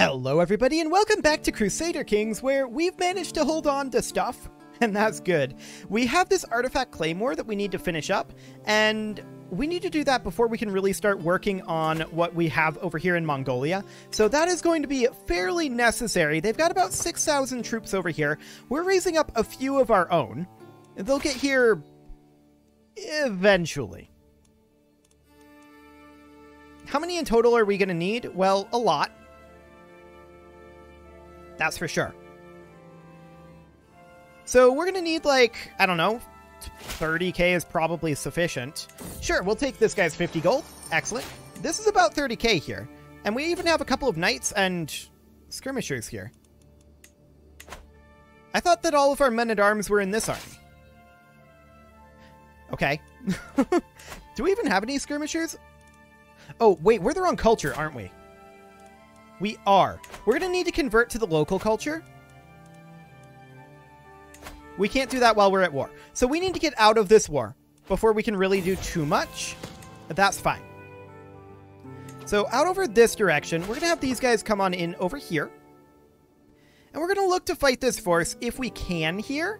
Hello everybody and welcome back to Crusader Kings, where we've managed to hold on to stuff, and that's good. We have this artifact claymore that we need to finish up, and we need to do that before we can really start working on what we have over here in Mongolia. So that is going to be fairly necessary. They've got about 6,000 troops over here. We're raising up a few of our own. They'll get here eventually. How many in total are we going to need? Well, a lot. That's for sure. So we're going to need, like, I don't know, 30k is probably sufficient. Sure, we'll take this guy's 50 gold. Excellent. This is about 30k here. And we even have a couple of knights and skirmishers here. I thought that all of our men-at-arms were in this army. Okay. Do we even have any skirmishers? Oh, wait, we're the wrong culture, aren't we? We are. We're going to need to convert to the local culture. We can't do that while we're at war. So we need to get out of this war before we can really do too much. But that's fine. So out over this direction, we're going to have these guys come on in over here. And we're going to look to fight this force if we can here.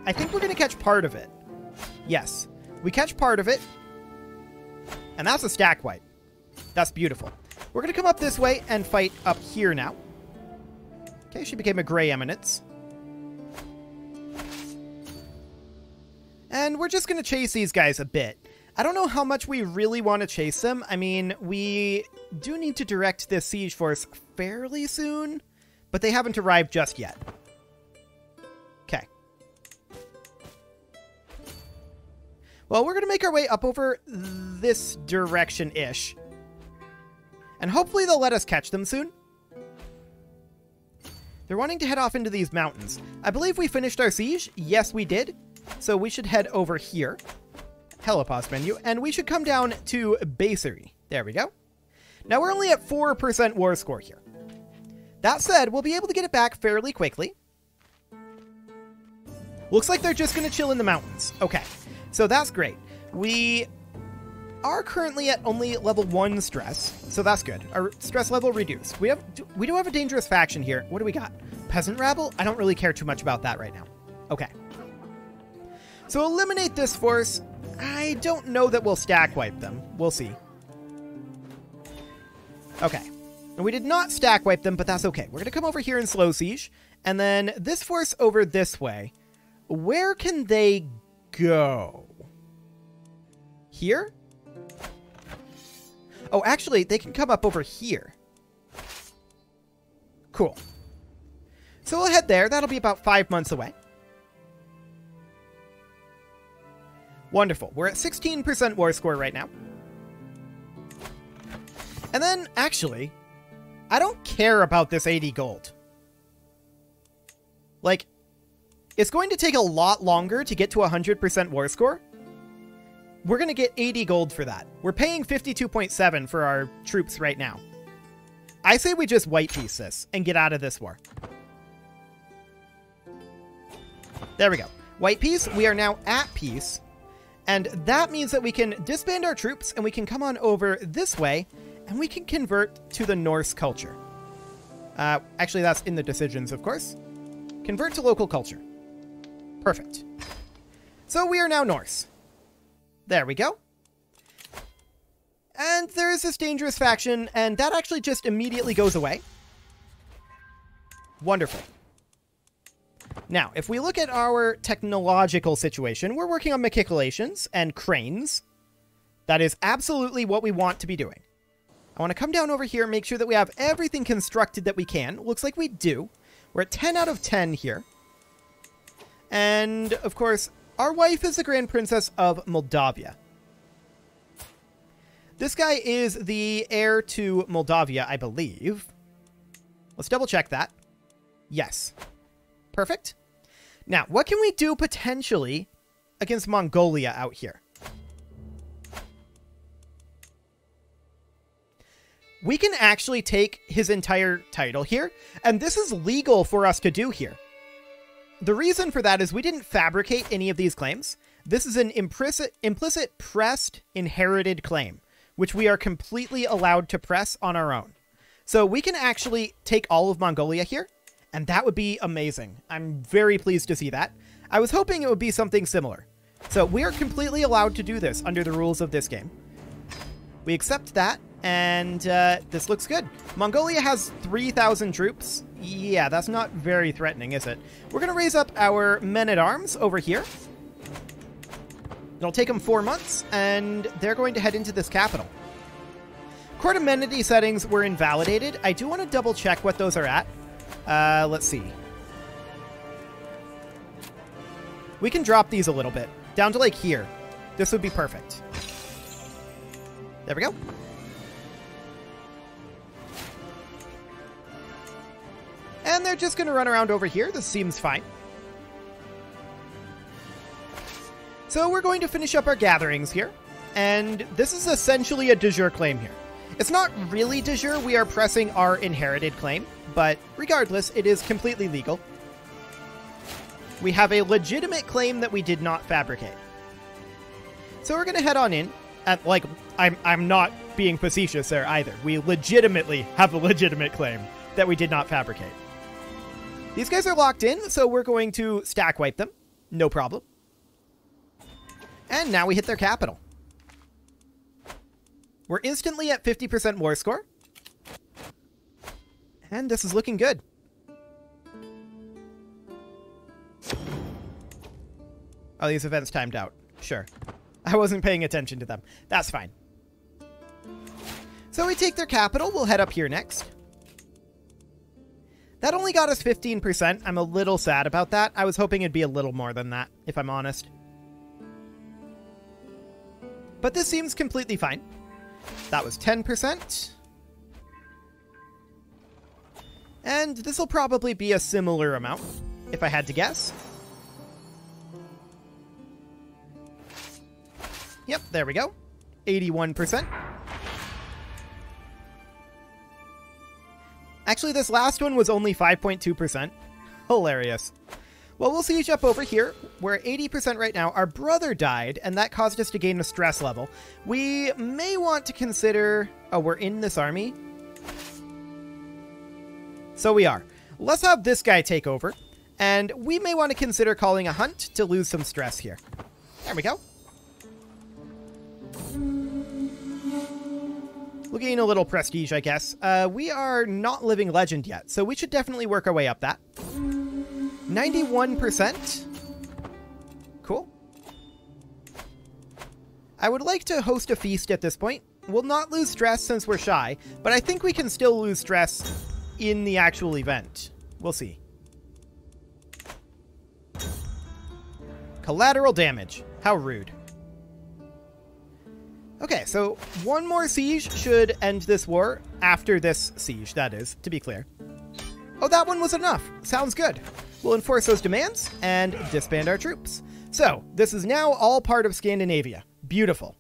I think we're going to catch part of it. Yes. We catch part of it. And that's a stack wipe. That's beautiful. We're going to come up this way and fight up here now. Okay, she became a gray eminence. And we're just going to chase these guys a bit. I don't know how much we really want to chase them. I mean, we do need to direct this siege force fairly soon, but they haven't arrived just yet. Okay. Well, we're going to make our way up over this direction-ish. And hopefully they'll let us catch them soon. They're wanting to head off into these mountains. I believe we finished our siege. Yes, we did. So we should head over here. Helipause menu. And we should come down to Basery. There we go. Now we're only at 4% war score here. That said, we'll be able to get it back fairly quickly. Looks like they're just going to chill in the mountains. Okay. So that's great. We are currently at only level 1 stress, so that's good. Our stress level reduced. We do have a dangerous faction here. What do we got? Peasant rabble? I don't really care too much about that right now. Okay. So eliminate this force. I don't know that we'll stack wipe them. We'll see. Okay. And we did not stack wipe them, but that's okay. We're going to come over here and slow siege. And then this force over this way. Where can they go? Here? Oh, actually, they can come up over here. Cool. So we'll head there. That'll be about 5 months away. Wonderful. We're at 16% war score right now. And then, actually, I don't care about this 80 gold. Like, it's going to take a lot longer to get to 100% war score. We're going to get 80 gold for that. We're paying 52.7 for our troops right now. I say we just white piece this and get out of this war. There we go. White peace. We are now at peace. And that means that we can disband our troops and we can come on over this way and we can convert to the Norse culture. Actually, that's in the decisions, of course. Convert to local culture. Perfect. So we are now Norse. There we go. And there is this dangerous faction, and that actually just immediately goes away. Wonderful. Now, if we look at our technological situation, we're working on machicolations and cranes. That is absolutely what we want to be doing. I want to come down over here and make sure that we have everything constructed that we can. Looks like we do. We're at 10 out of 10 here. And, of course, our wife is the Grand Princess of Moldavia. This guy is the heir to Moldavia, I believe. Let's double check that. Yes. Perfect. Now, what can we do potentially against Mongolia out here? We can actually take his entire title here, and this is legal for us to do here. The reason for that is we didn't fabricate any of these claims. This is an implicit pressed inherited claim, which we are completely allowed to press on our own. So we can actually take all of Mongolia here, and that would be amazing. I'm very pleased to see that. I was hoping it would be something similar. So we are completely allowed to do this under the rules of this game. We accept that, and this looks good. Mongolia has 3,000 troops. Yeah, that's not very threatening, is it? We're going to raise up our men-at-arms over here. It'll take them 4 months, and they're going to head into this capital. Court amenity settings were invalidated. I do want to double check what those are at. Let's see. We can drop these a little bit, down to like here. This would be perfect. There we go. And they're just going to run around over here. This seems fine. So we're going to finish up our gatherings here. And this is essentially a de jure claim here. It's not really de jure. We are pressing our inherited claim. But regardless, it is completely legal. We have a legitimate claim that we did not fabricate. So we're going to head on in. And, like, I'm not being facetious there either. We legitimately have a legitimate claim that we did not fabricate. These guys are locked in, so we're going to stack wipe them. No problem. And now we hit their capital. We're instantly at 50% war score. And this is looking good. Oh, these events timed out. Sure. I wasn't paying attention to them. That's fine. So we take their capital. We'll head up here next. That only got us 15%. I'm a little sad about that. I was hoping it'd be a little more than that, if I'm honest. But this seems completely fine. That was 10%. And this will probably be a similar amount, if I had to guess. Yep, there we go. 81%. Actually, this last one was only 5.2%. Hilarious. Well, we'll siege up over here. We're at 80% right now. Our brother died, and that caused us to gain a stress level. We may want to consider... Oh, we're in this army? So we are. Let's have this guy take over, and we may want to consider calling a hunt to lose some stress here. There we go. We'll gain a little prestige, I guess. We are not living legend yet, so we should definitely work our way up that. 91%. Cool. I would like to host a feast at this point. We'll not lose stress since we're shy, but I think we can still lose stress in the actual event. We'll see. Collateral damage. How rude. Okay, so one more siege should end this war after this siege, that is, to be clear. Oh, that one was enough. Sounds good. We'll enforce those demands and disband our troops. So, this is now all part of Scandinavia. Beautiful.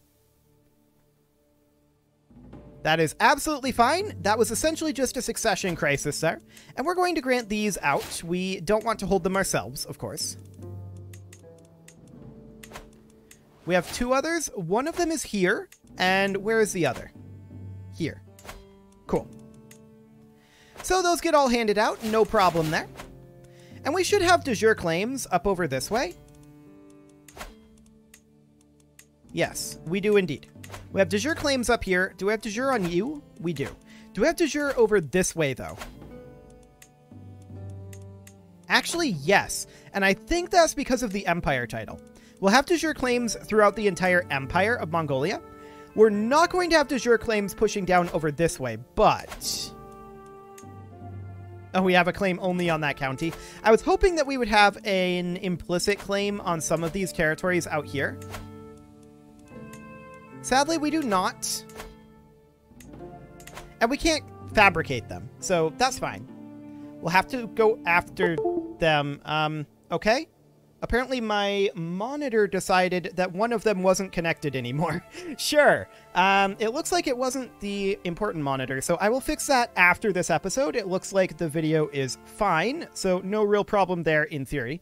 That is absolutely fine. That was essentially just a succession crisis there. And we're going to grant these out. We don't want to hold them ourselves, of course. We have two others. One of them is here. And where is the other? Here. Cool. So those get all handed out. No problem there. And we should have de jure claims up over this way. Yes, we do indeed. We have de jure claims up here. Do we have de jure on you? We do. Do we have de jure over this way, though? Actually, yes. And I think that's because of the Empire title. We'll have de jure claims throughout the entire Empire of Mongolia. We're not going to have de jure claims pushing down over this way, but... Oh, we have a claim only on that county. I was hoping that we would have an implicit claim on some of these territories out here. Sadly, we do not. And we can't fabricate them, so that's fine. We'll have to go after them. Okay. Apparently my monitor decided that one of them wasn't connected anymore. Sure. It looks like it wasn't the important monitor, so I will fix that after this episode. It looks like the video is fine, so no real problem there in theory.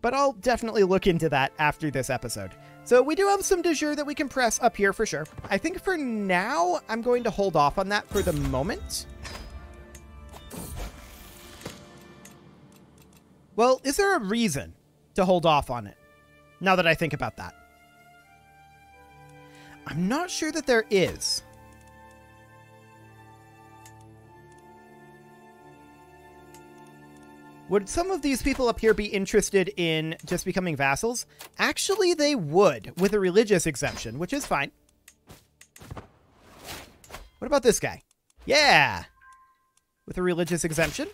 But I'll definitely look into that after this episode. So we do have some de jure that we can press up here for sure. I think for now, I'm going to hold off on that for the moment. Well, is there a reason to hold off on it? Now that I think about that. I'm not sure that there is. Would some of these people up here be interested in just becoming vassals? Actually, they would, with a religious exemption, which is fine. What about this guy? Yeah! With a religious exemption.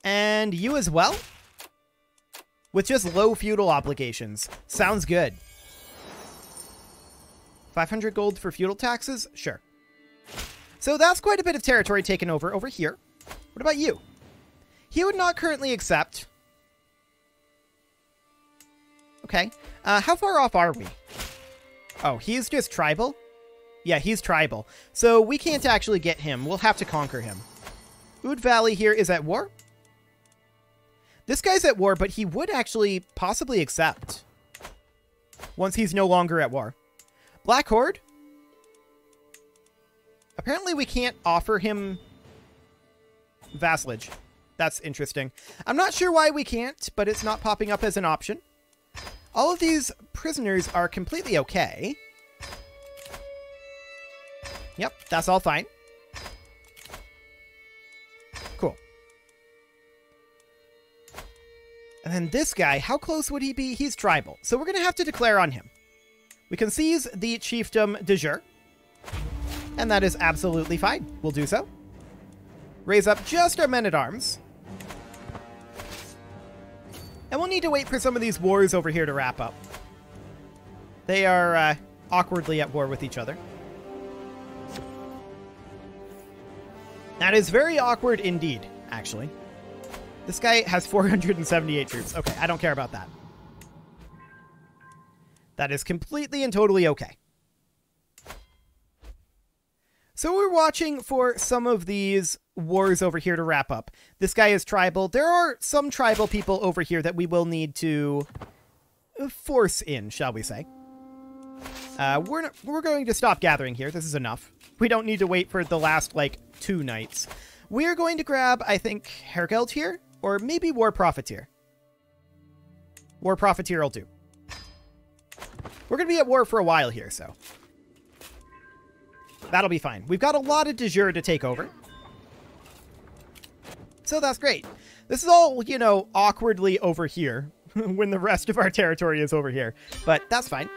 And you as well? With just low feudal obligations. Sounds good. 500 gold for feudal taxes? Sure. So that's quite a bit of territory taken over here. What about you? He would not currently accept. Okay. How far off are we? Oh, he's just tribal? Yeah, he's tribal. So we can't actually get him. We'll have to conquer him. Oud Valley here is at war. This guy's at war, but he would actually possibly accept. Once he's no longer at war. Black Horde? Apparently we can't offer him vassalage. That's interesting. I'm not sure why we can't, but it's not popping up as an option. All of these prisoners are completely okay. Yep, that's all fine. Cool. And then this guy, how close would he be? He's tribal. So we're going to have to declare on him. We can seize the chiefdom de jure. And that is absolutely fine. We'll do so. Raise up just our men-at-arms. And we'll need to wait for some of these wars over here to wrap up. They are awkwardly at war with each other. That is very awkward indeed, actually. This guy has 478 troops. Okay, I don't care about that. That is completely and totally okay. So we're watching for some of these wars over here to wrap up. This guy is tribal. There are some tribal people over here that we will need to force in, shall we say. We're going to stop gathering here. This is enough. We don't need to wait for the last, like, 2 nights. We're going to grab, I think, Hergeld here, or maybe War Profiteer. War Profiteer will do. We're going to be at war for a while here, so that'll be fine. We've got a lot of de jure to take over. So that's great. This is all, you know, awkwardly over here when the rest of our territory is over here. But that's fine.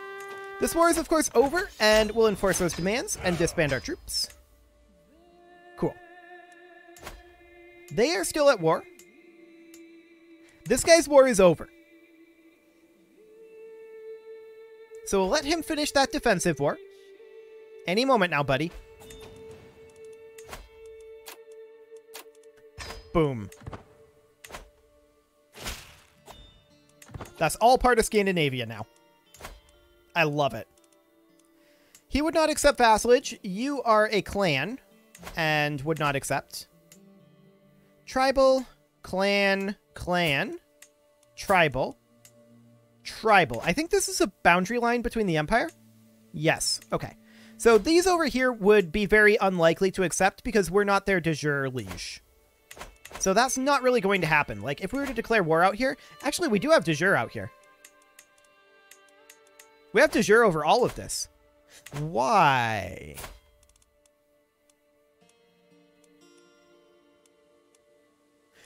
This war is, of course, over, and we'll enforce those demands and disband our troops. Cool. They are still at war. This guy's war is over. So we'll let him finish that defensive war. Any moment now, buddy. Boom. That's all part of Scandinavia now. I love it. He would not accept vassalage. You are a clan and would not accept. Tribal, clan, clan, tribal, tribal. I think this is a boundary line between the empire. Yes. Okay. So these over here would be very unlikely to accept because we're not their de jure liege. So that's not really going to happen. Like, if we were to declare war out here... Actually, we do have de jure out here. We have de jure over all of this. Why?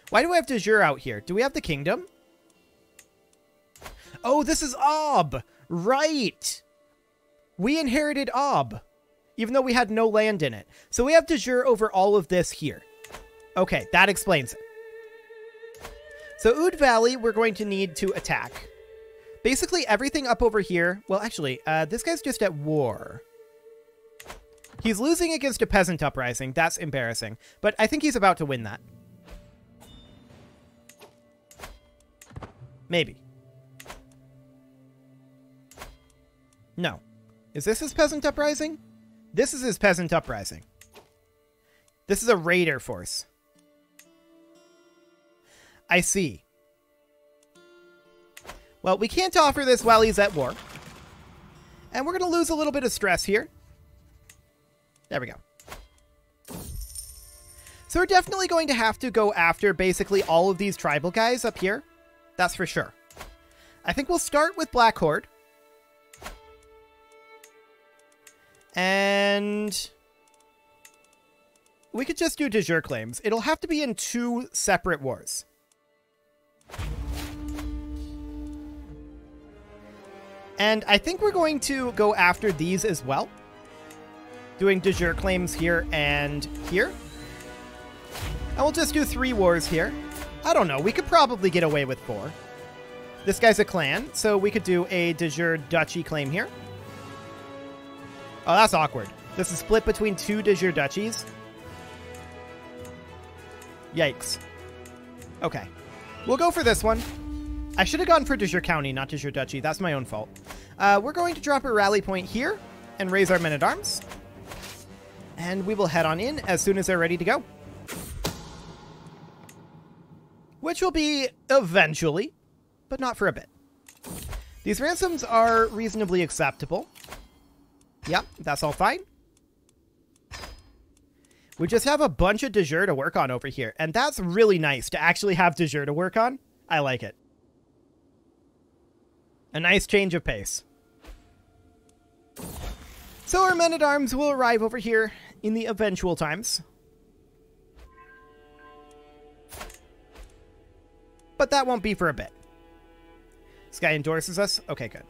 Why do we have de jure out here? Do we have the kingdom? Oh, this is Ob! Right! We inherited Ob, even though we had no land in it. So we have de jure over all of this here. Okay, that explains it. So Oud Valley, we're going to need to attack. Basically everything up over here... Well, actually, this guy's just at war. He's losing against a peasant uprising. That's embarrassing. But I think he's about to win that. Maybe. No. Is this his peasant uprising? This is his peasant uprising. This is a raider force. I see. Well, we can't offer this while he's at war. And we're going to lose a little bit of stress here. There we go. So we're definitely going to have to go after basically all of these tribal guys up here. That's for sure. I think we'll start with Black Horde. And we could just do de jure claims. It'll have to be in 2 separate wars. And I think we're going to go after these as well. Doing de jure claims here and here. And we'll just do 3 wars here. I don't know. We could probably get away with 4. This guy's a clan, so we could do a de jure duchy claim here. Oh, that's awkward. This is split between 2 de jure duchies. Yikes. Okay. We'll go for this one. I should have gone for de jure county, not de jure duchy. That's my own fault. We're going to drop a rally point here and raise our men-at-arms. And we will head on in as soon as they're ready to go. Which will be eventually, but not for a bit. These ransoms are reasonably acceptable. Yep, that's all fine. We just have a bunch of de jure to work on over here. And that's really nice to actually have de jure to work on. I like it. A nice change of pace. So our men-at-arms will arrive over here in the eventual times. But that won't be for a bit. This guy endorses us. Okay, good.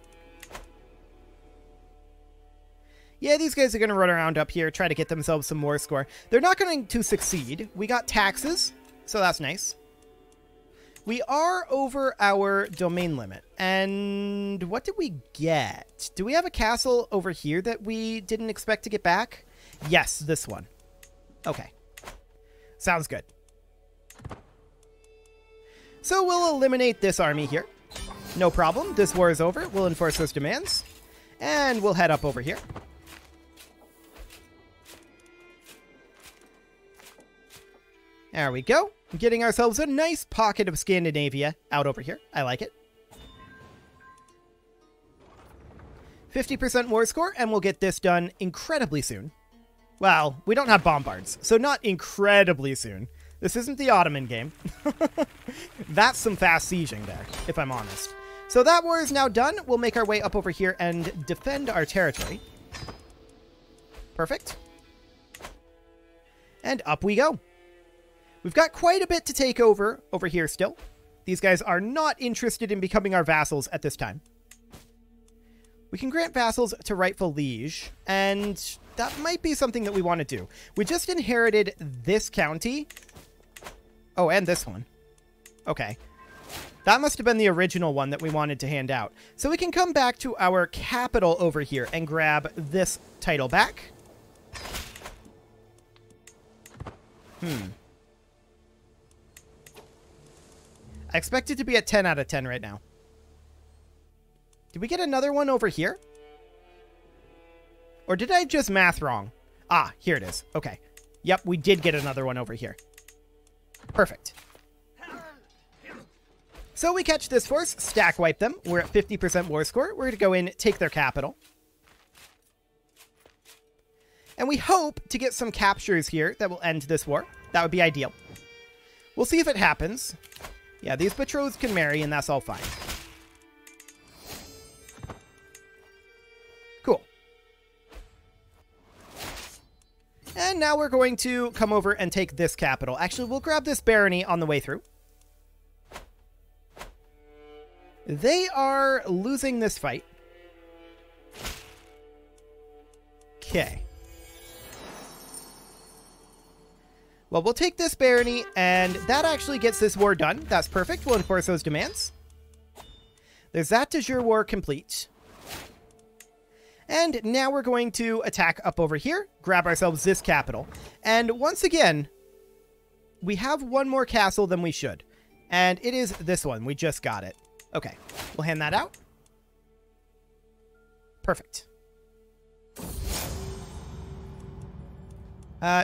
Yeah, these guys are going to run around up here, try to get themselves some more score. They're not going to succeed. We got taxes, so that's nice. We are over our domain limit. And what did we get? Do we have a castle over here that we didn't expect to get back? Yes, this one. Okay. Sounds good. So we'll eliminate this army here. No problem. This war is over. We'll enforce those demands. And we'll head up over here. There we go. Getting ourselves a nice pocket of Scandinavia out over here. I like it. 50% war score, and we'll get this done incredibly soon. Well, we don't have bombards, so not incredibly soon. This isn't the Ottoman game. That's some fast sieging there, if I'm honest. So that war is now done. We'll make our way up over here and defend our territory. Perfect. And up we go. We've got quite a bit to take over here still. These guys are not interested in becoming our vassals at this time. We can grant vassals to rightful liege, and that might be something that we want to do. We just inherited this county. Oh, and this one. Okay. That must have been the original one that we wanted to hand out. So we can come back to our capital over here and grab this title back. I expect it to be at 10 out of 10 right now. Did we get another one over here? Or did I just math wrong? Ah, here it is. Okay. Yep, we did get another one over here. Perfect. So we catch this force, stack wipe them. We're at 50% war score. We're going to go in, take their capital. And we hope to get some captures here that will end this war. That would be ideal. We'll see if it happens. Yeah, these betrothed can marry, and that's all fine. Cool. And now we're going to come over and take this capital. Actually, we'll grab this barony on the way through. They are losing this fight. Okay. Well, we'll take this barony, and that actually gets this war done. That's perfect. We'll enforce those demands. There's that de jure war complete. And now we're going to attack up over here, grab ourselves this capital. And once again, we have one more castle than we should. And it is this one. We just got it. Okay, we'll hand that out. Perfect.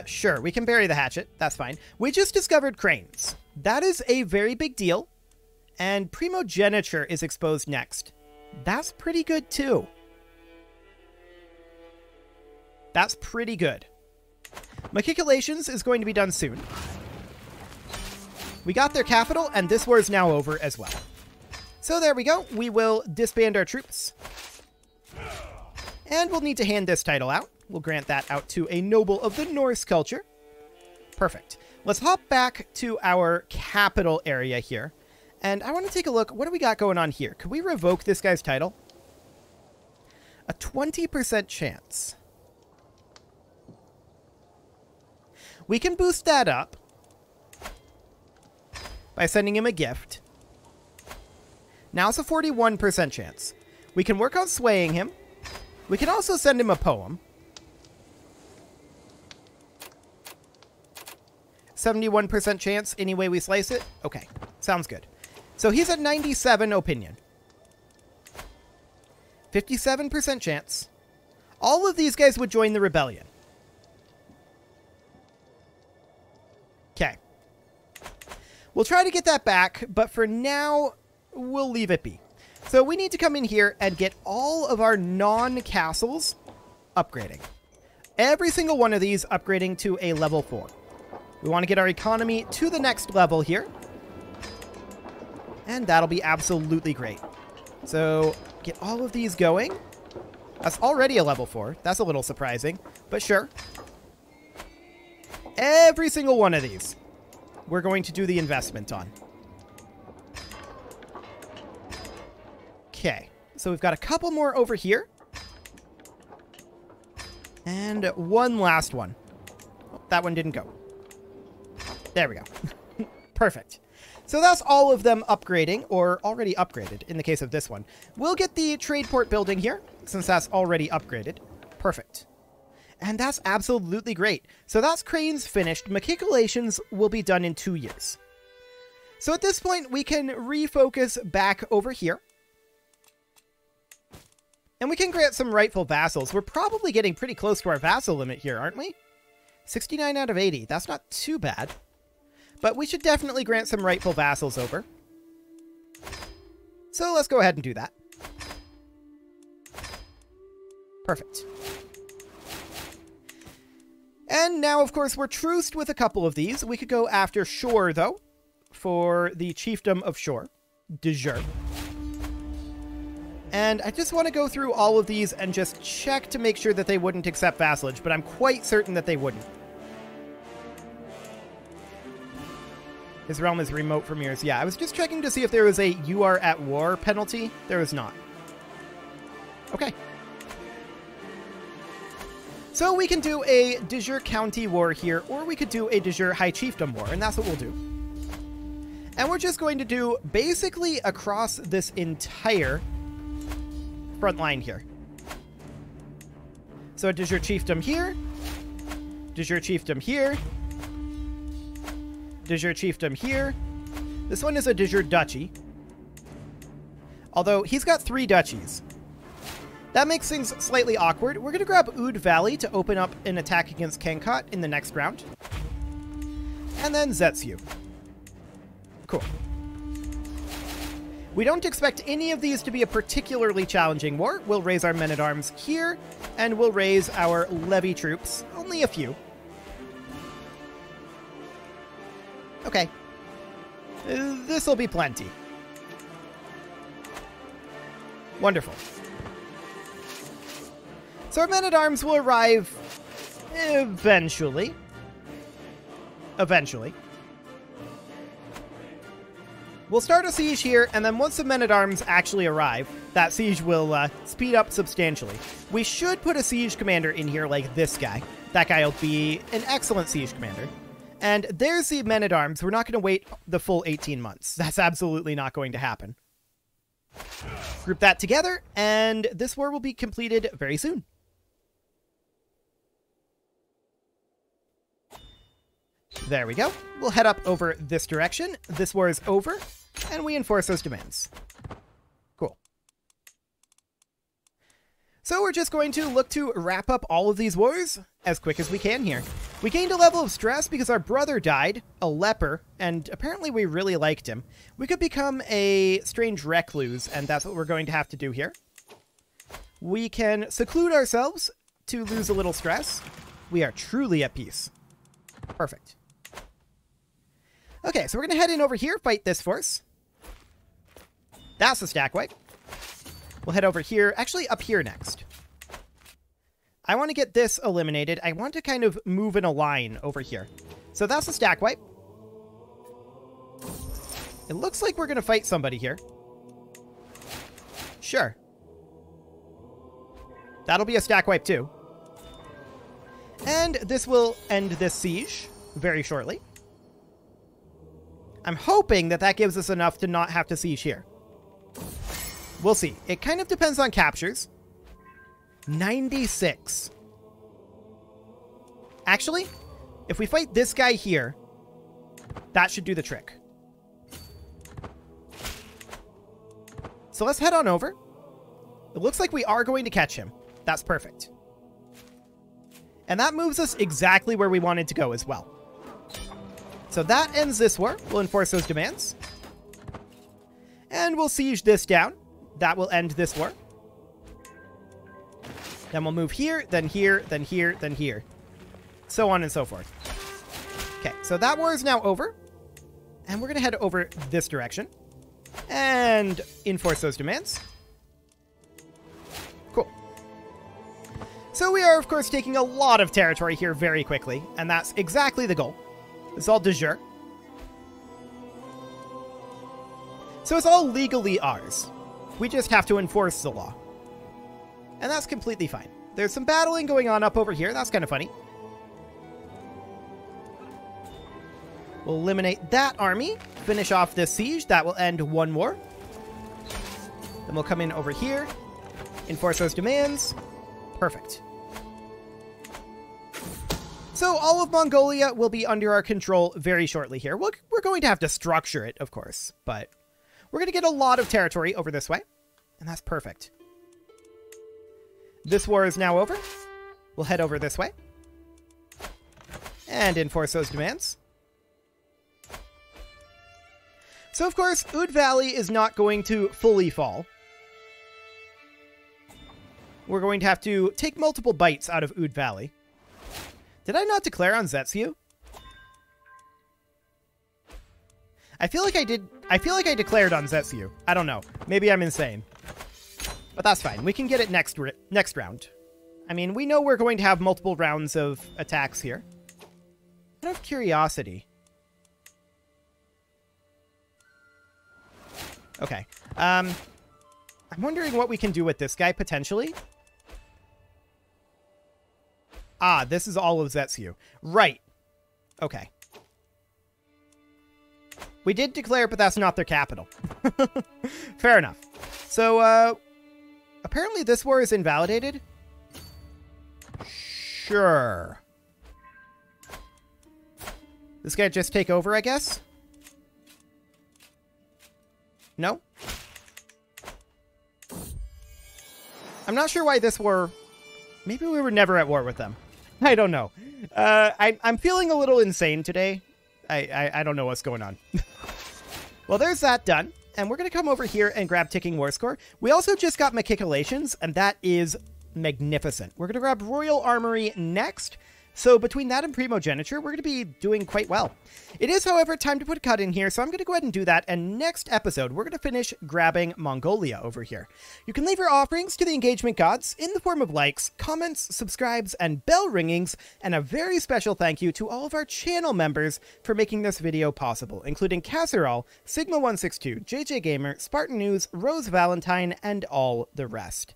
Sure, we can bury the hatchet. That's fine. We just discovered cranes. That is a very big deal. And primogeniture is exposed next. That's pretty good too. That's pretty good. Matriculations is going to be done soon. We got their capital, and this war is now over as well. So there we go. We will disband our troops. And we'll need to hand this title out. We'll grant that out to a noble of the Norse culture. Perfect. Let's hop back to our capital area here. And I want to take a look. What do we got going on here? Could we revoke this guy's title? A 20% chance. We can boost that up by sending him a gift. Now it's a 41% chance. We can work on swaying him. We can also send him a poem. 71% chance any way we slice it. Okay, sounds good. So he's at 97 opinion. 57% chance. All of these guys would join the rebellion. Okay. We'll try to get that back, but for now, we'll leave it be. So we need to come in here and get all of our non-castles upgrading. Every single one of these upgrading to a level 4. We want to get our economy to the next level here. And that'll be absolutely great. So get all of these going. That's already a level 4. That's a little surprising, but sure. Every single one of these we're going to do the investment on. Okay, so we've got a couple more over here. And one last one. Oh, that one didn't go. There we go. Perfect. So that's all of them upgrading, or already upgraded in the case of this one. We'll get the trade port building here, since that's already upgraded. Perfect. And that's absolutely great. So that's cranes finished. Matriculations will be done in 2 years. So at this point, we can refocus back over here. And we can grant some rightful vassals. We're probably getting pretty close to our vassal limit here, aren't we? 69 out of 80. That's not too bad. But we should definitely grant some rightful vassals over. So let's go ahead and do that. Perfect. And now, of course, we're truced with a couple of these. We could go after Shore, though, for the chiefdom of Shore, de jure. And I just want to go through all of these and just check to make sure that they wouldn't accept vassalage, but I'm quite certain that they wouldn't. His realm is remote from yours. Yeah, I was just checking to see if there was a "you are at war" penalty. There is not. Okay. So we can do a de jure county war here, or we could do a de jure high chiefdom war, and that's what we'll do. And we're just going to do basically across this entire front line here. So a de jure chiefdom here, de jure chiefdom here, de jure chiefdom here. This one is a de jure duchy. Although he's got 3 duchies. That makes things slightly awkward. We're going to grab Oud Valley to open up an attack against Kankot in the next round. And then Zetsu. Cool. We don't expect any of these to be a particularly challenging war. We'll raise our men-at-arms here, and we'll raise our levy troops. Only a few. Okay. This'll be plenty. Wonderful. So our men-at-arms will arrive eventually. Eventually. We'll start a siege here, and then once the men-at-arms actually arrive, that siege will speed up substantially. We should put a siege commander in here like this guy. That guy will be an excellent siege commander. And there's the men-at-arms. We're not going to wait the full 18 months. That's absolutely not going to happen. Group that together, and this war will be completed very soon. There we go. We'll head up over this direction. This war is over, and we enforce those demands. Cool. So So we're just going to look to wrap up all of these wars as quick as we can here. We gained a level of stress because our brother died, a leper, and apparently we really liked him. We could become a strange recluse, and that's what we're going to have to do here. We can seclude ourselves to lose a little stress. We are truly at peace. Perfect. Okay, so we're going to head in over here, fight this force. That's a stack wipe. We'll head over here, actually up here next. I want to get this eliminated. I want to kind of move in a line over here. So that's a stack wipe. It looks like we're going to fight somebody here. Sure. That'll be a stack wipe too. And this will end this siege very shortly. I'm hoping that that gives us enough to not have to siege here. We'll see. It kind of depends on captures. 96. Actually, if we fight this guy here, that should do the trick. So let's head on over. It looks like we are going to catch him. That's perfect. And that moves us exactly where we wanted to go as well. So that ends this war. We'll enforce those demands. And we'll siege this down. That will end this war. Then we'll move here, then here, then here, then here. So on and so forth. Okay, so that war is now over. And we're going to head over this direction. And enforce those demands. Cool. So we are, of course, taking a lot of territory here very quickly. And that's exactly the goal. It's all de jure. So it's all legally ours. We just have to enforce the law. And that's completely fine. There's some battling going on up over here. That's kind of funny. We'll eliminate that army. Finish off this siege. That will end one war. Then we'll come in over here. Enforce those demands. Perfect. So all of Mongolia will be under our control very shortly here. We're going to have to structure it, of course, but we're going to get a lot of territory over this way, and that's perfect. This war is now over. We'll head over this way and enforce those demands. So, of course, Oud Valley is not going to fully fall. We're going to have to take multiple bites out of Oud Valley. Did I not declare on Zetsu? I feel like I did. I feel like I declared on Zetsu. I don't know. Maybe I'm insane. But that's fine. We can get it next round. I mean, we know we're going to have multiple rounds of attacks here. Out of curiosity. Okay. I'm wondering what we can do with this guy, potentially. Ah, this is all of Zetsu. Right. Okay. We did declare, but that's not their capital. Fair enough. So, apparently this war is invalidated. Sure. This guy just take over, I guess? No? I'm not sure why this war... Maybe we were never at war with them. I don't know. I'm feeling a little insane today. I don't know what's going on. Well, there's that done. And we're going to come over here and grab Ticking War Score. We also just got Machicolations, and that is magnificent. We're going to grab Royal Armory next. So between that and Primogeniture, we're going to be doing quite well. It is, however, time to put a cut in here, so I'm going to go ahead and do that. And next episode, we're going to finish grabbing Mongolia over here. You can leave your offerings to the engagement gods in the form of likes, comments, subscribes, and bell ringings. And a very special thank you to all of our channel members for making this video possible, including Casserole, Sigma162, JJ Gamer, Spartan News, Rose Valentine, and all the rest.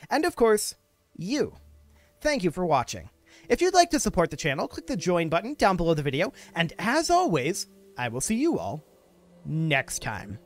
And of course, you. Thank you for watching. If you'd like to support the channel, click the join button down below the video, and as always, I will see you all next time.